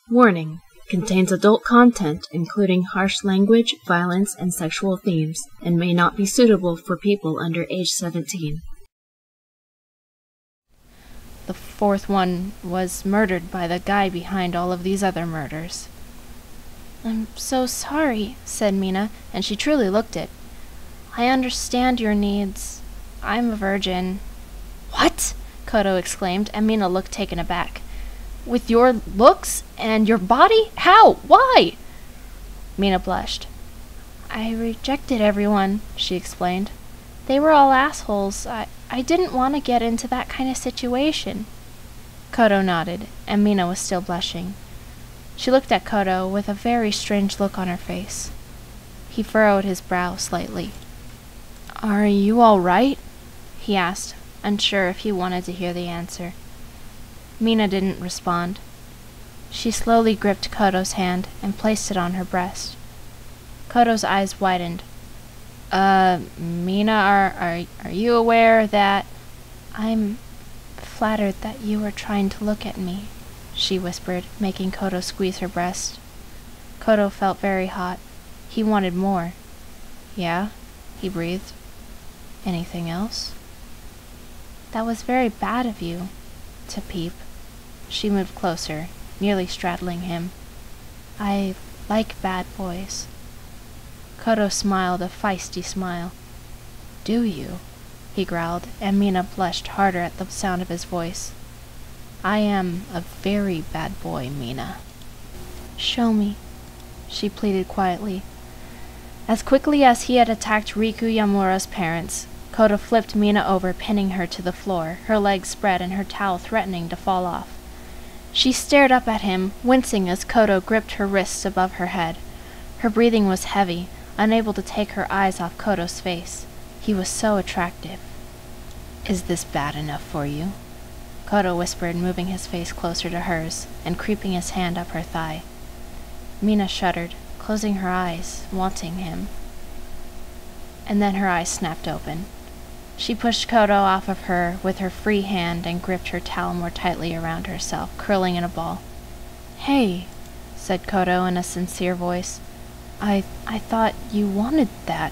Warning: contains adult content including harsh language, violence, and sexual themes, and may not be suitable for people under age 17. The fourth one was murdered by the guy behind all of these other murders. "I'm so sorry," said Mina, and she truly looked it. "I understand your needs. I'm a virgin." "What?" Kodo exclaimed, and Mina looked taken aback. "With your looks and your body? How? Why?" Mina blushed. "I rejected everyone," she explained. "They were all assholes. I didn't want to get into that kind of situation." Kodo nodded, and Mina was still blushing. She looked at Kodo with a very strange look on her face. He furrowed his brow slightly. "Are you all right?" he asked, unsure if he wanted to hear the answer. Mina didn't respond. She slowly gripped Kodo's hand and placed it on her breast. Kodo's eyes widened. Mina, are you aware that—" "I'm flattered that you were trying to look at me," she whispered, making Kodo squeeze her breast. Kodo felt very hot. He wanted more. "Yeah?" he breathed. "Anything else?" "That was very bad of you to peep." She moved closer, nearly straddling him. "I like bad boys." Kodo smiled a feisty smile. "Do you?" he growled, and Mina blushed harder at the sound of his voice. "I am a very bad boy, Mina." "Show me," she pleaded quietly. As quickly as he had attacked Riku Yamura's parents, Kodo flipped Mina over, pinning her to the floor, her legs spread and her towel threatening to fall off. She stared up at him, wincing as Kodo gripped her wrists above her head. Her breathing was heavy, unable to take her eyes off Kodo's face. He was so attractive. "Is this bad enough for you?" Kodo whispered, moving his face closer to hers and creeping his hand up her thigh. Mina shuddered, closing her eyes, wanting him. And then her eyes snapped open. She pushed Kodo off of her with her free hand and gripped her towel more tightly around herself, curling in a ball. "Hey," said Kodo in a sincere voice. I thought you wanted that."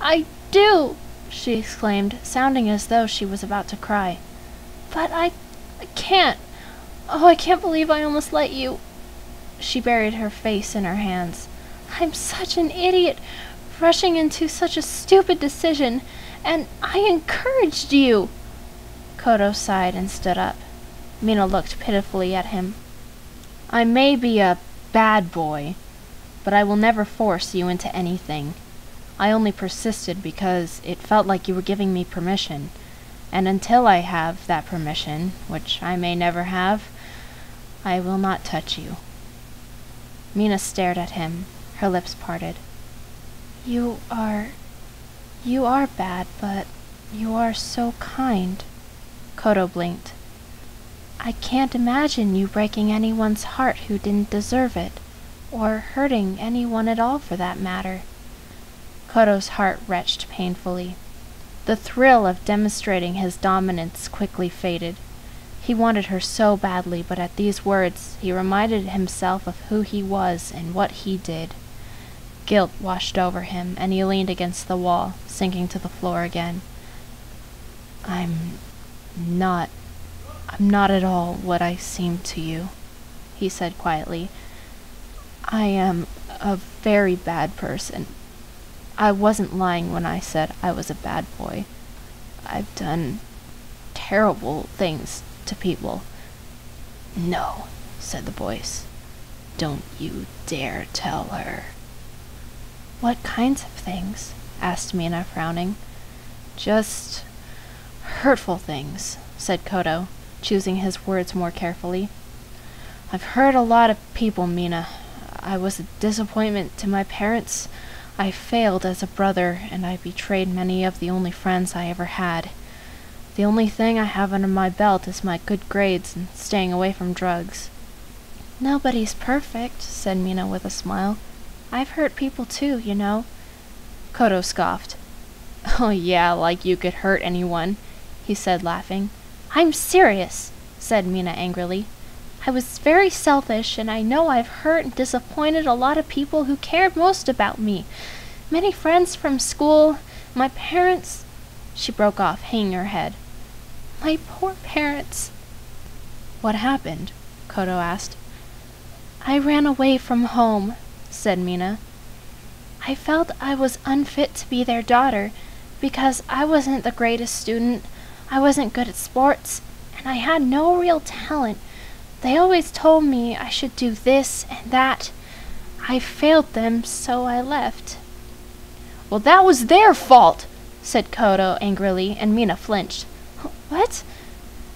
I do," she exclaimed, sounding as though she was about to cry. "But I can't. Oh, I can't believe I almost let you." She buried her face in her hands. "I'm such an idiot, rushing into such a stupid decision, and I encouraged you." Kodo sighed and stood up. Mina looked pitifully at him. "I may be a bad boy, but I will never force you into anything. I only persisted because it felt like you were giving me permission, and until I have that permission, which I may never have, I will not touch you." Mina stared at him, her lips parted. You are bad, but you are so kind." Kodo blinked. "I can't imagine you breaking anyone's heart who didn't deserve it, or hurting anyone at all for that matter." Kodo's heart retched painfully. The thrill of demonstrating his dominance quickly faded. He wanted her so badly, but at these words he reminded himself of who he was and what he did. Guilt washed over him, and he leaned against the wall, sinking to the floor again. I'm not at all what I seem to you," he said quietly. "I am a very bad person. I wasn't lying when I said I was a bad boy. I've done terrible things to people." "No," said the voice. "Don't you dare tell her." "What kinds of things?" asked Mina, frowning. "Just hurtful things," said Kodo, choosing his words more carefully. "I've hurt a lot of people, Mina. I was a disappointment to my parents. I failed as a brother, and I betrayed many of the only friends I ever had. The only thing I have under my belt is my good grades and staying away from drugs." "Nobody's perfect," said Mina with a smile. "I've hurt people too, you know." Kodo scoffed. "Oh yeah, like you could hurt anyone," he said, laughing. "I'm serious," said Mina angrily. I was very selfish, and I know I've hurt and disappointed a lot of people who cared most about me. Many friends from school, my parents—" She broke off, hanging her head. "My poor parents." "What happened?" Kodo asked. "I ran away from home," said Mina. "I felt I was unfit to be their daughter because I wasn't the greatest student, I wasn't good at sports, and I had no real talent. They always told me I should do this and that. I failed them, so I left." "Well, that was their fault," said Kodo angrily, and Mina flinched. "What?"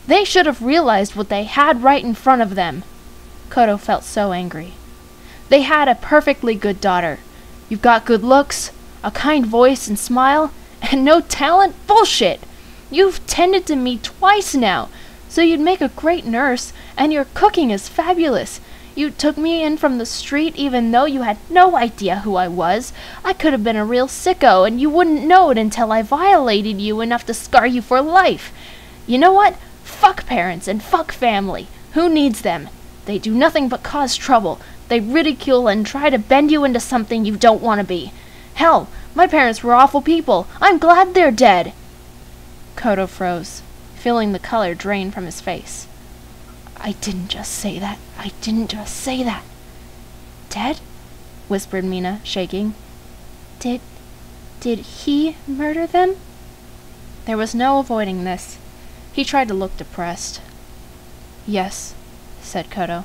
"They should have realized what they had right in front of them." Kodo felt so angry. "They had a perfectly good daughter. You've got good looks, a kind voice and smile, and no talent? Bullshit! You've tended to me twice now, so you'd make a great nurse, and your cooking is fabulous. You took me in from the street even though you had no idea who I was. I could have been a real sicko, and you wouldn't know it until I violated you enough to scar you for life. You know what? Fuck parents and fuck family. Who needs them? They do nothing but cause trouble. They ridicule and try to bend you into something you don't want to be. Hell, my parents were awful people. I'm glad they're dead." Kodo froze, feeling the color drain from his face. "I didn't just say that. I didn't just say that." "Dead?" whispered Mina, shaking. Did he murder them?" There was no avoiding this. He tried to look depressed. "Yes," said Kodo.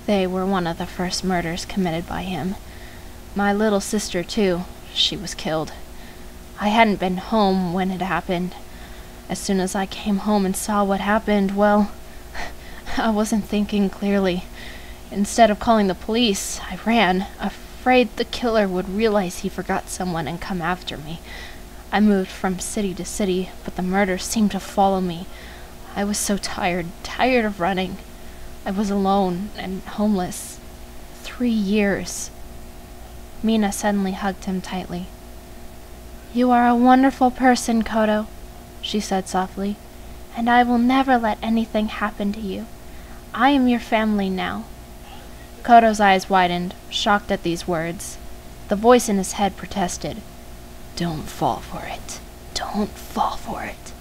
"They were one of the first murders committed by him. My little sister, too. She was killed. I hadn't been home when it happened. As soon as I came home and saw what happened, well, I wasn't thinking clearly. Instead of calling the police, I ran, afraid the killer would realize he forgot someone and come after me. I moved from city to city, but the murders seemed to follow me. I was so tired of running. I was alone and homeless. 3 years. Mina suddenly hugged him tightly. "You are a wonderful person, Kodo," she said softly, "and I will never let anything happen to you. I am your family now." Kodo's eyes widened, shocked at these words. The voice in his head protested. "Don't fall for it. Don't fall for it."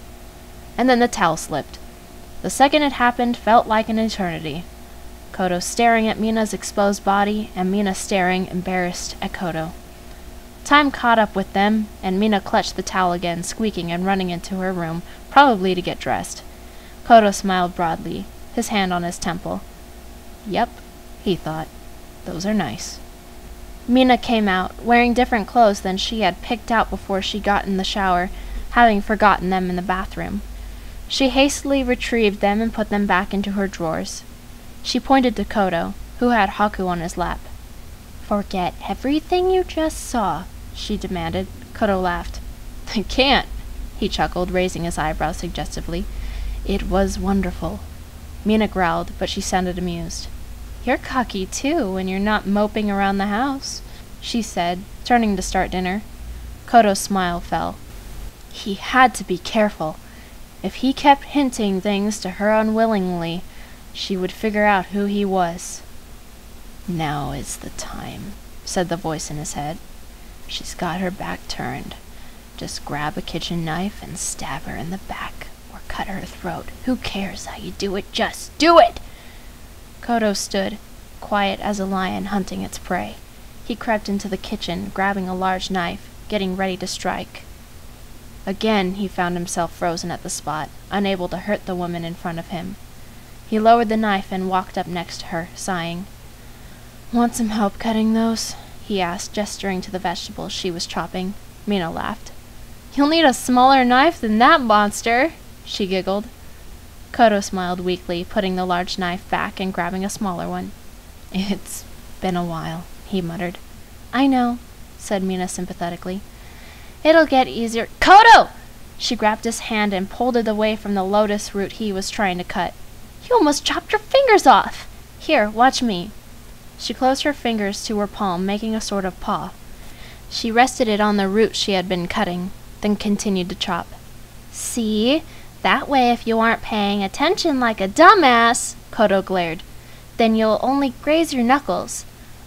And then the towel slipped. The second it happened felt like an eternity. Kodo staring at Mina's exposed body, and Mina staring, embarrassed, at Kodo. Time caught up with them, and Mina clutched the towel again, squeaking and running into her room, probably to get dressed. Kodo smiled broadly, his hand on his temple. "Yep," he thought. "Those are nice." Mina came out, wearing different clothes than she had picked out before she got in the shower, having forgotten them in the bathroom. She hastily retrieved them and put them back into her drawers. She pointed to Kodo, who had Haku on his lap. "Forget everything you just saw," she demanded. Kodo laughed. "I can't," he chuckled, raising his eyebrows suggestively. "It was wonderful." Mina growled, but she sounded amused. "You're cocky, too, when you're not moping around the house," she said, turning to start dinner. Kodo's smile fell. He had to be careful. If he kept hinting things to her unwillingly, she would figure out who he was. "Now is the time," said the voice in his head. "She's got her back turned. Just grab a kitchen knife and stab her in the back, or cut her throat. Who cares how you do it? Just do it!" Kodo stood, quiet as a lion hunting its prey. He crept into the kitchen, grabbing a large knife, getting ready to strike. Again he found himself frozen at the spot, unable to hurt the woman in front of him. He lowered the knife and walked up next to her, sighing. "Want some help cutting those?" he asked, gesturing to the vegetables she was chopping. Mina laughed. "You'll need a smaller knife than that monster," she giggled. Kodo smiled weakly, putting the large knife back and grabbing a smaller one. "It's been a while," he muttered. "I know," said Mina sympathetically. "It'll get easier." "Kodo!" She grabbed his hand and pulled it away from the lotus root he was trying to cut. "You almost chopped your fingers off! Here, watch me." She closed her fingers to her palm, making a sort of paw. She rested it on the root she had been cutting, then continued to chop. "See? That way, if you aren't paying attention like a dumbass, Kodo glared, then you'll only graze your knuckles.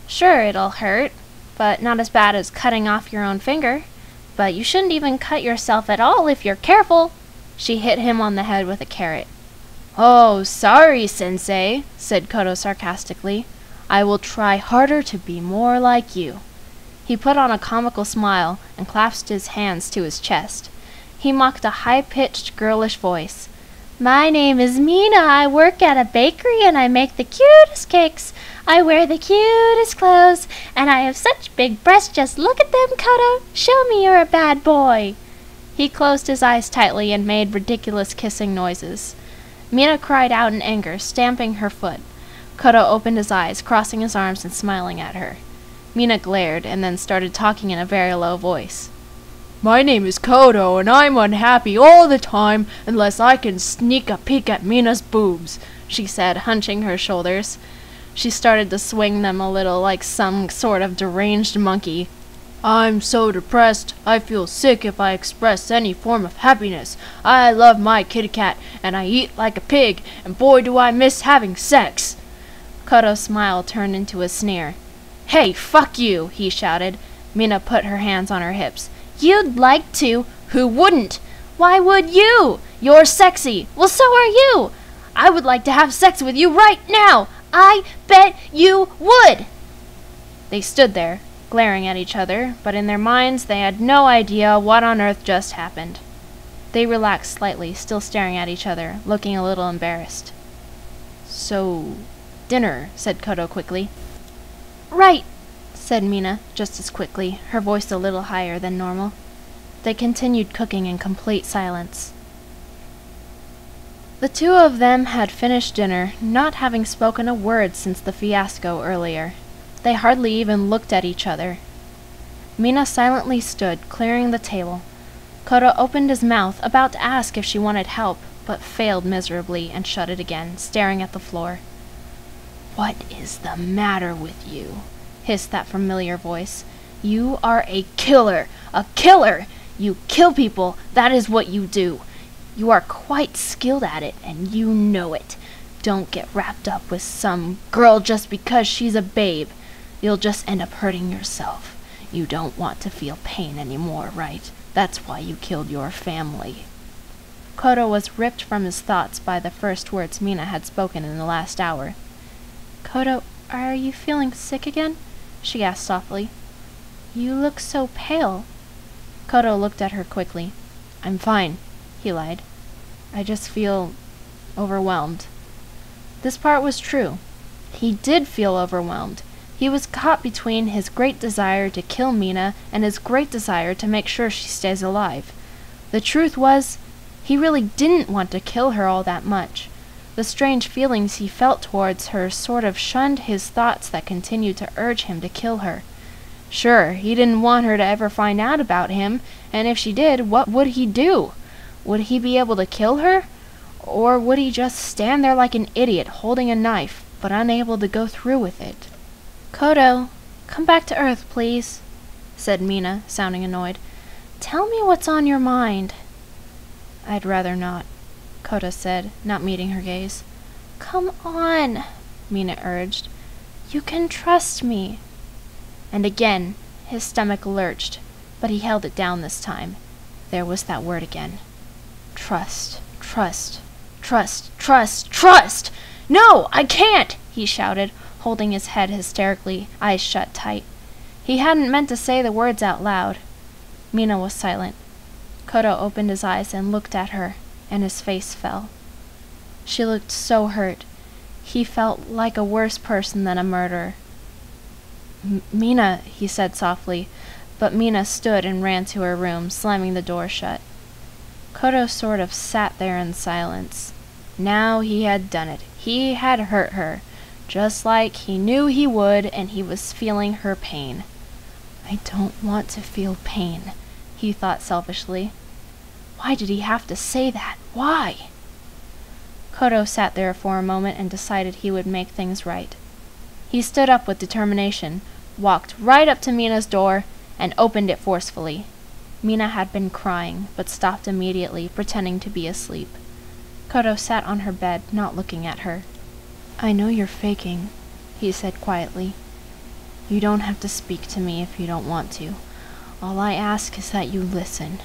Sure, it'll hurt, but not as bad as cutting off your own finger. But you shouldn't even cut yourself at all if you're careful. She hit him on the head with a carrot. Oh, sorry, Sensei, said Kodo sarcastically. I will try harder to be more like you. He put on a comical smile and clasped his hands to his chest. He mocked a high-pitched, girlish voice. My name is Mina. I work at a bakery and I make the cutest cakes. I wear the cutest clothes and I have such big breasts. Just look at them, Kodo. Show me you're a bad boy. He closed his eyes tightly and made ridiculous kissing noises. Mina cried out in anger, stamping her foot. Kodo opened his eyes, crossing his arms and smiling at her. Mina glared and then started talking in a very low voice. My name is Kodo, and I'm unhappy all the time unless I can sneak a peek at Mina's boobs, she said, hunching her shoulders. She started to swing them a little like some sort of deranged monkey. I'm so depressed, I feel sick if I express any form of happiness. I love my kitty cat, and I eat like a pig, and boy do I miss having sex. Kodo's smile turned into a sneer. Hey, fuck you, he shouted. Mina put her hands on her hips. You'd like to. Who wouldn't? Why would you? You're sexy. Well, so are you. I would like to have sex with you right now. I bet you would. They stood there, glaring at each other, but in their minds they had no idea what on earth just happened. They relaxed slightly, still staring at each other, looking a little embarrassed. So, dinner, said Kodo quickly. Right, said Mina, just as quickly, her voice a little higher than normal. They continued cooking in complete silence. The two of them had finished dinner, not having spoken a word since the fiasco earlier. They hardly even looked at each other. Mina silently stood, clearing the table. Kodo opened his mouth, about to ask if she wanted help, but failed miserably and shut it again, staring at the floor. What is the matter with you? Hissed that familiar voice. You are a killer! A killer! You kill people, that is what you do. You are quite skilled at it, and you know it. Don't get wrapped up with some girl just because she's a babe. You'll just end up hurting yourself. You don't want to feel pain anymore, right? That's why you killed your family. Kodo was ripped from his thoughts by the first words Mina had spoken in the last hour. Kodo, are you feeling sick again? She asked softly. You look so pale. Kodo looked at her quickly. I'm fine, he lied. I just feel overwhelmed. This part was true. He did feel overwhelmed. He was caught between his great desire to kill Mina and his great desire to make sure she stays alive. The truth was, he really didn't want to kill her all that much. The strange feelings he felt towards her sort of shunned his thoughts that continued to urge him to kill her. Sure, he didn't want her to ever find out about him, and if she did, what would he do? Would he be able to kill her? Or would he just stand there like an idiot holding a knife, but unable to go through with it? Kodo, come back to Earth, please, said Mina, sounding annoyed. Tell me what's on your mind. I'd rather not, Kodo said, not meeting her gaze. Come on, Mina urged. You can trust me. And again, his stomach lurched, but he held it down this time. There was that word again. Trust, trust, trust, trust, trust! No, I can't! He shouted, holding his head hysterically, eyes shut tight. He hadn't meant to say the words out loud. Mina was silent. Kodo opened his eyes and looked at her, and his face fell. She looked so hurt. He felt like a worse person than a murderer. Mina, he said softly, but Mina stood and ran to her room, slamming the door shut. Kodo sort of sat there in silence. Now he had done it. He had hurt her, just like he knew he would, and he was feeling her pain. I don't want to feel pain, he thought selfishly. Why did he have to say that? Why? Kodo sat there for a moment and decided he would make things right. He stood up with determination, walked right up to Mina's door, and opened it forcefully. Mina had been crying, but stopped immediately, pretending to be asleep. Kodo sat on her bed, not looking at her. "I know you're faking," he said quietly. "You don't have to speak to me if you don't want to. All I ask is that you listen.